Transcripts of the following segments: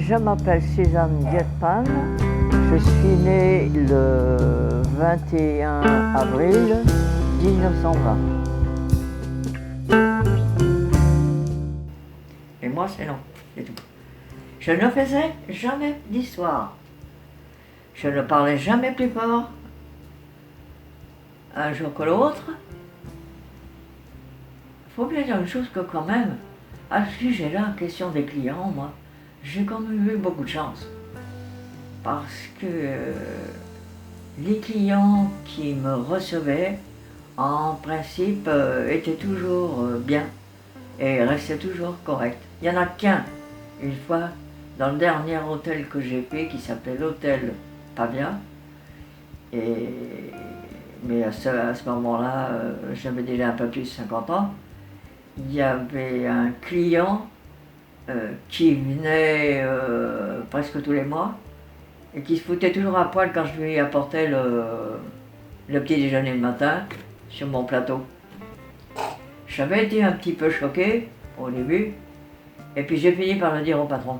Je m'appelle Suzanne Dietpan. Je suis née le 21 avril 1920. Et moi, c'est non, c'est tout. Je ne faisais jamais d'histoire. Je ne parlais jamais plus fort un jour que l'autre. Il faut bien dire une chose que quand même, à ce sujet-là, question des clients, moi, j'ai quand même eu beaucoup de chance. Parce que les clients qui me recevaient, en principe, étaient toujours bien et restaient toujours corrects. Il n'y en a qu'un, une fois, dans le dernier hôtel que j'ai fait, qui s'appelait l'hôtel Pavia. Mais à ce moment-là, j'avais déjà un peu plus de 50 ans. Il y avait un client qui venait presque tous les mois et qui se foutait toujours à poil quand je lui apportais le petit déjeuner le matin sur mon plateau. J'avais été un petit peu choqué au début, et puis j'ai fini par le dire au patron.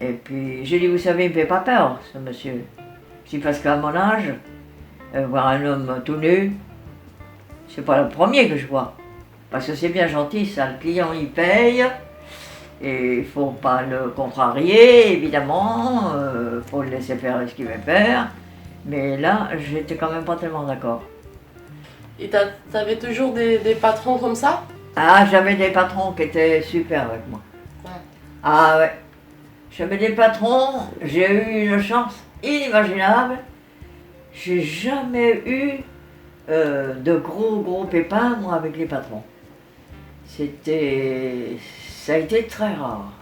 Et puis j'ai dit, vous savez, il ne me fait pas peur, ce monsieur. Si parce qu'à mon âge, voir un homme tout nu, c'est pas le premier que je vois. Parce que c'est bien gentil, ça, le client il paye, et il faut pas le contrarier, évidemment, faut le laisser faire ce qu'il veut faire. Mais là, j'étais quand même pas tellement d'accord. Et t'avais toujours des patrons comme ça? Ah, j'avais des patrons qui étaient super avec moi. Ouais. Ah ouais, j'avais des patrons, j'ai eu une chance inimaginable. J'ai jamais eu de gros pépins, moi, avec les patrons. Ça a été très rare,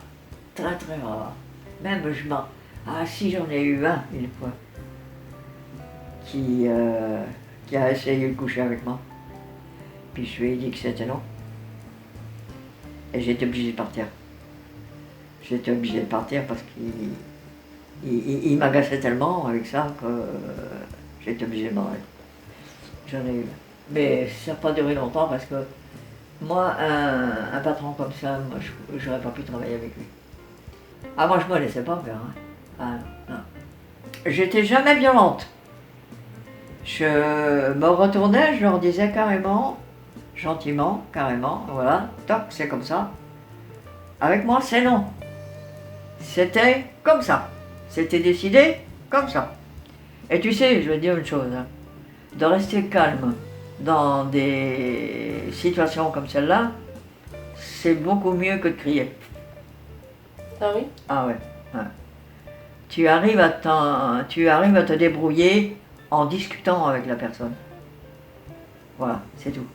très rare. Même ah si, j'en ai eu un une fois, qui a essayé de coucher avec moi. Puis je lui ai dit que c'était non. Et j'étais obligé de partir. J'étais obligé de partir parce qu'il m'agaçait tellement avec ça que j'étais obligé de m'en aller. J'en ai eu. Mais ça n'a pas duré longtemps parce que moi, un patron comme ça, moi, j'aurais pas pu travailler avec lui. Ah, moi, je me laissais pas faire. Hein. Ah, non. J'étais jamais violente. Je me retournais, je leur disais carrément, gentiment, carrément, voilà, toc, c'est comme ça. Avec moi, c'est non. C'était comme ça. C'était décidé comme ça. Et tu sais, je vais te dire une chose, hein, de rester calme dans des situations comme celle-là, c'est beaucoup mieux que de crier. Ah oui? Ah ouais, ouais. Tu arrives à te débrouiller en discutant avec la personne. Voilà, c'est tout.